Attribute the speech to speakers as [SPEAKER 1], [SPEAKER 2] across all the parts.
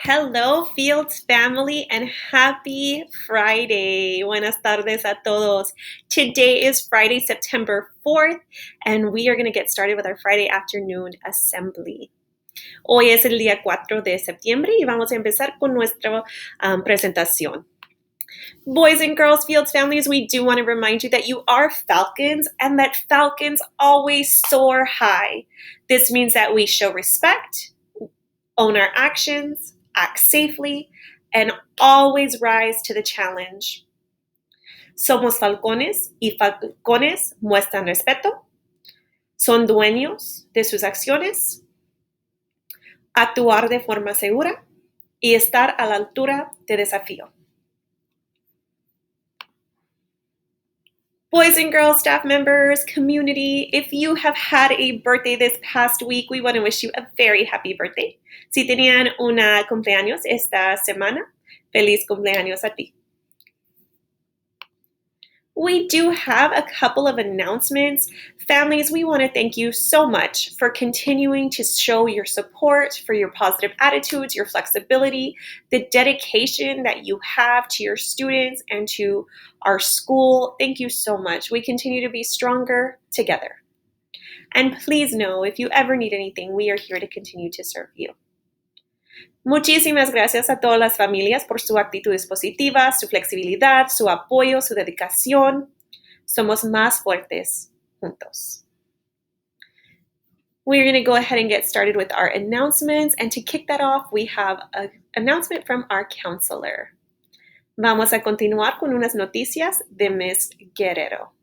[SPEAKER 1] Hello, Fields family, and happy Friday. Buenas tardes a todos. Today is Friday, September 4th, and we are going to get started with our Friday afternoon assembly. Hoy es el día 4 de septiembre y vamos a empezar con nuestra presentación. Boys and girls, Fields families, we do want to remind you that you are Falcons and that Falcons always soar high. This means that we show respect, own our actions, act safely, and always rise to the challenge. Somos falcones y falcones muestran respeto, son dueños de sus acciones, actuar de forma segura y estar a la altura de desafío. Boys and girls, staff members, community, if you have had a birthday this past week, we want to wish you a very happy birthday. Si tenían una cumpleaños esta semana, feliz cumpleaños a ti. We do have a couple of announcements. Families, we want to thank you so much for continuing to show your support, for your positive attitudes, your flexibility, the dedication that you have to your students and to our school. Thank you so much. We continue to be stronger together. And please know, if you ever need anything, we are here to continue to serve you. Muchísimas gracias a todas las familias por su actitud positiva, su flexibilidad, su apoyo, su dedicación. Somos más fuertes juntos. We're going to go ahead and get started with our announcements. And to kick that off, we have an announcement from our counselor. Vamos a continuar con unas noticias de Ms. Guerrero.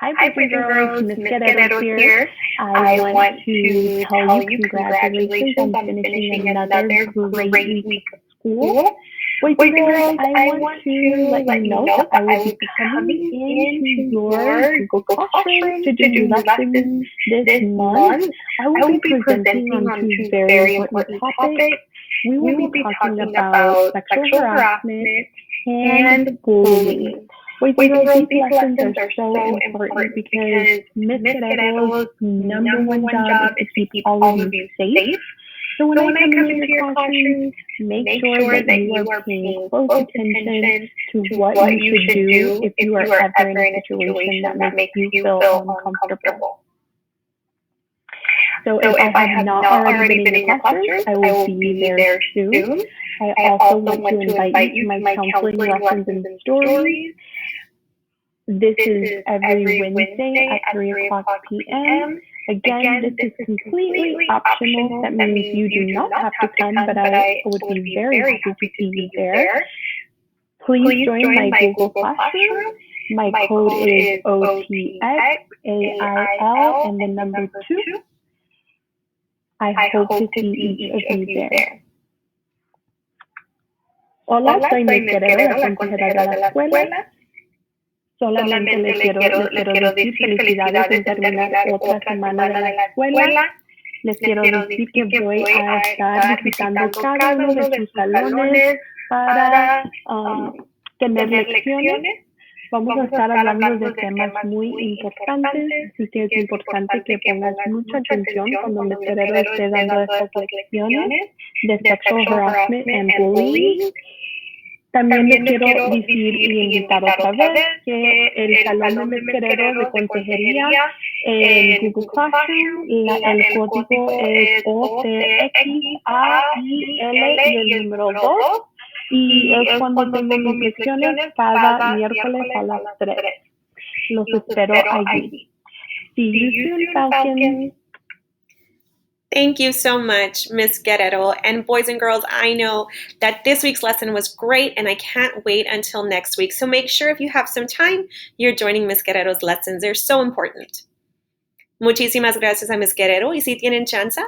[SPEAKER 2] Hi, boys and girls. Ms. Guerrero here. I want to tell you congratulations on finishing another great week of school. Boys and girls, I want to let you know that I will be coming into your Google Classroom to do lessons this month. I will be presenting on two very important topics. We will be talking about sexual harassment and bullying. Boys and girls, these lessons are so important because Ms. Guerrero's number one job is to keep all of you safe. So when I come into your classroom, make sure that you are paying close attention to what you should do if you are ever in a situation that makes you feel uncomfortable. So if I have not already been in your classroom, I will be there soon. I also want to invite you to my counseling lessons and stories. This is every Wednesday at 3 o'clock p.m. Again, this is completely optional. That means you do not have to come, but I would be very happy to see you there. Please join my Google Classroom. My code is OTXAIL and the number 2. I hope to see each of you there. Hola, soy Ms. Guerrero, la consejera de la escuela. Solamente les quiero decir felicidades en terminar otra semana de la escuela. Les quiero decir que voy a estar visitando cada uno de sus salones para tener lecciones. Vamos a estar hablando de temas muy importantes, así que es importante que pongas mucha atención cuando Ms. Guerrero esté dando estas lecciones de sexual harassment and bullying. También les quiero decir y invitar otra vez que el salón de Ms. Guerrero de consejería en Google Classroom, el código es OTXAIL y el número 2. Y es cuando tengo mis lecciones cada miércoles a las 3. Los espero allí. See you soon, Falcons.
[SPEAKER 1] Thank you so much, Ms. Guerrero. And boys and girls, I know that this week's lesson was great and I can't wait until next week. So make sure if you have some time, you're joining Ms. Guerrero's lessons. They're so important. Muchísimas gracias a Ms. Guerrero. Y si tienen chance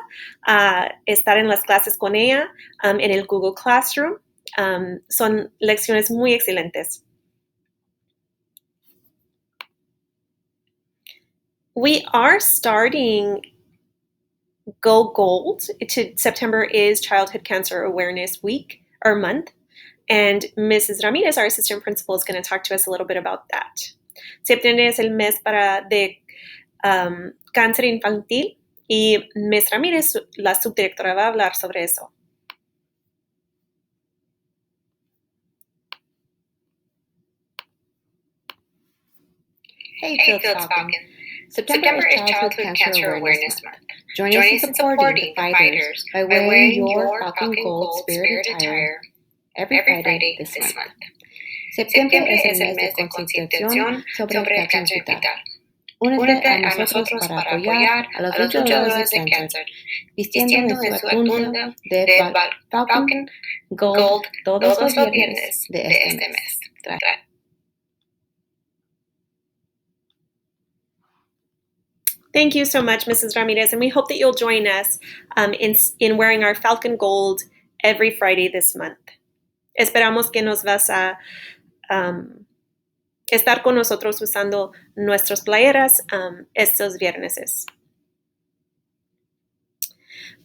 [SPEAKER 1] estar en las clases con ella en el Google Classroom, son lecciones muy excelentes. We are starting Go Gold. September is Childhood Cancer Awareness Week or month, and Mrs. Ramirez, our assistant principal, is going to talk to us a little bit about that. Septiembre es el mes de cáncer infantil y Ms. Ramírez, la subdirectora, va a hablar sobre eso.
[SPEAKER 3] Hey, Fields Falcon. September is Childhood Cancer Awareness Month. Join us in supporting the fighters by wearing your Falcon Gold Spirit attire every Friday this month. Septiembre es el mes de concientización sobre el cáncer vital. Únete a nosotros para apoyar a los luchadores de cáncer, vistiendo de su atuendo de Falcon Gold todos los viernes de este mes.
[SPEAKER 1] Thank you so much, Mrs. Ramirez, and we hope that you'll join us in wearing our Falcon Gold every Friday this month. Esperamos que nos vas a estar con nosotros usando nuestras playeras estos vierneses.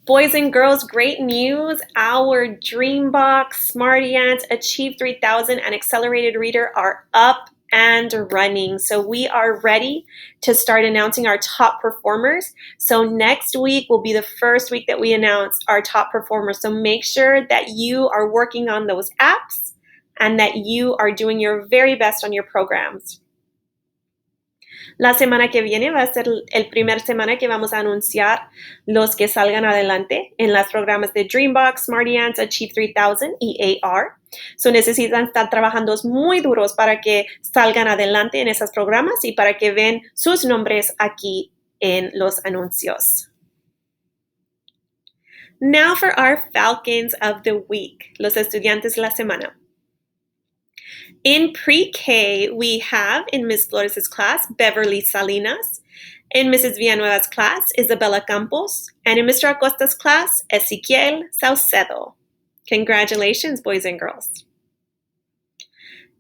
[SPEAKER 1] Boys and girls, great news. Our Dreambox, Smarty Ants, Achieve 3000, and Accelerated Reader are up and running. So we are ready to start announcing our top performers. So next week will be the first week that we announce our top performers. So make sure that you are working on those apps and that you are doing your very best on your programs. La semana que viene va a ser el primer semana que vamos a anunciar los que salgan adelante en los programas de Dreambox, Smarty Ants, Achieve 3000 y AR. So necesitan estar trabajando muy duros para que salgan adelante en esos programas y para que vean sus nombres aquí en los anuncios. Now for our Falcons of the Week, los estudiantes de la semana. In pre-K, we have in Ms. Flores' class, Beverly Salinas. In Mrs. Villanueva's class, Isabella Campos. And in Mr. Acosta's class, Ezequiel Saucedo. Congratulations, boys and girls.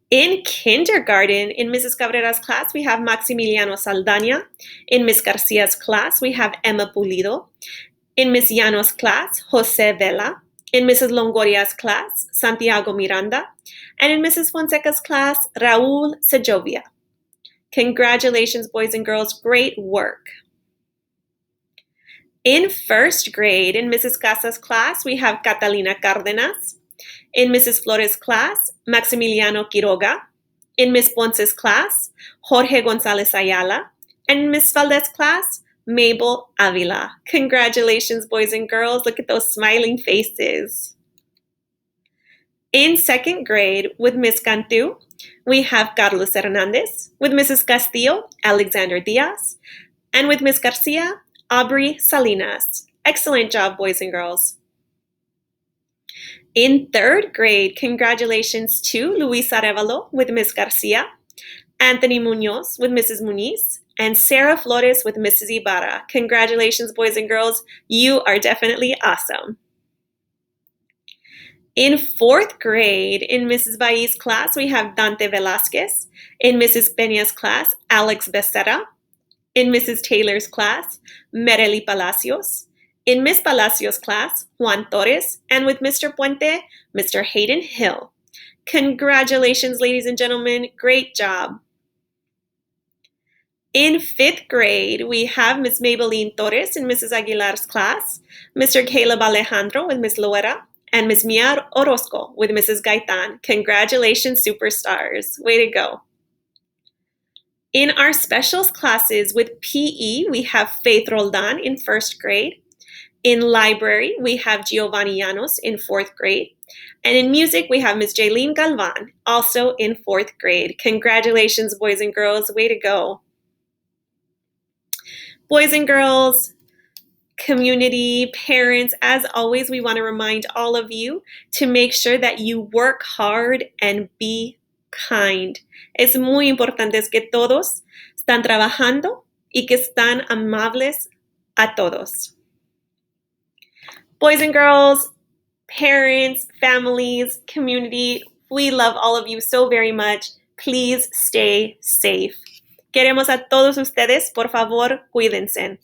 [SPEAKER 1] In kindergarten, in Mrs. Cabrera's class, we have Maximiliano Saldaña. In Ms. Garcia's class, we have Emma Pulido. In Ms. Llanos' class, Jose Vela. In Mrs. Longoria's class, Santiago Miranda. And in Mrs. Fonseca's class, Raul Segovia. Congratulations, boys and girls. Great work. In first grade, in Mrs. Casas' class, we have Catalina Cárdenas. In Mrs. Flores' class, Maximiliano Quiroga. In Ms. Ponce's class, Jorge González Ayala. And in Ms. Valdez' class, Mabel Avila. Congratulations, boys and girls. Look at those smiling faces. In second grade, with Ms. Cantu, we have Carlos Hernandez. With Mrs. Castillo, Alexander Diaz. And with Ms. Garcia, Aubrey Salinas. Excellent job, boys and girls. In third grade, congratulations to Luis Arevalo with Ms. Garcia, Anthony Munoz with Mrs. Muniz, and Sarah Flores with Mrs. Ibarra. Congratulations, boys and girls. You are definitely awesome. In fourth grade, in Mrs. Bailly's class, we have Dante Velasquez. In Mrs. Peña's class, Alex Becerra. In Mrs. Taylor's class, Merely Palacios. In Ms. Palacios' class, Juan Torres. And with Mr. Puente, Mr. Hayden Hill. Congratulations, ladies and gentlemen. Great job. In fifth grade, we have Ms. Maybelline Torres in Mrs. Aguilar's class, Mr. Caleb Alejandro with Ms. Loera, and Ms. Mia Orozco with Mrs. Gaitan. Congratulations, superstars. Way to go. In our specials classes with PE, we have Faith Roldan in first grade. In library, we have Giovanni Llanos in fourth grade. And in music, we have Ms. Jaylene Galvan, also in fourth grade. Congratulations, boys and girls. Way to go. Boys and girls, community, parents, as always, we want to remind all of you to make sure that you work hard and be kind. Es muy importante que todos están trabajando y que están amables a todos. Boys and girls, parents, families, community, we love all of you so very much. Please stay safe. Queremos a todos ustedes. Por favor, cuídense.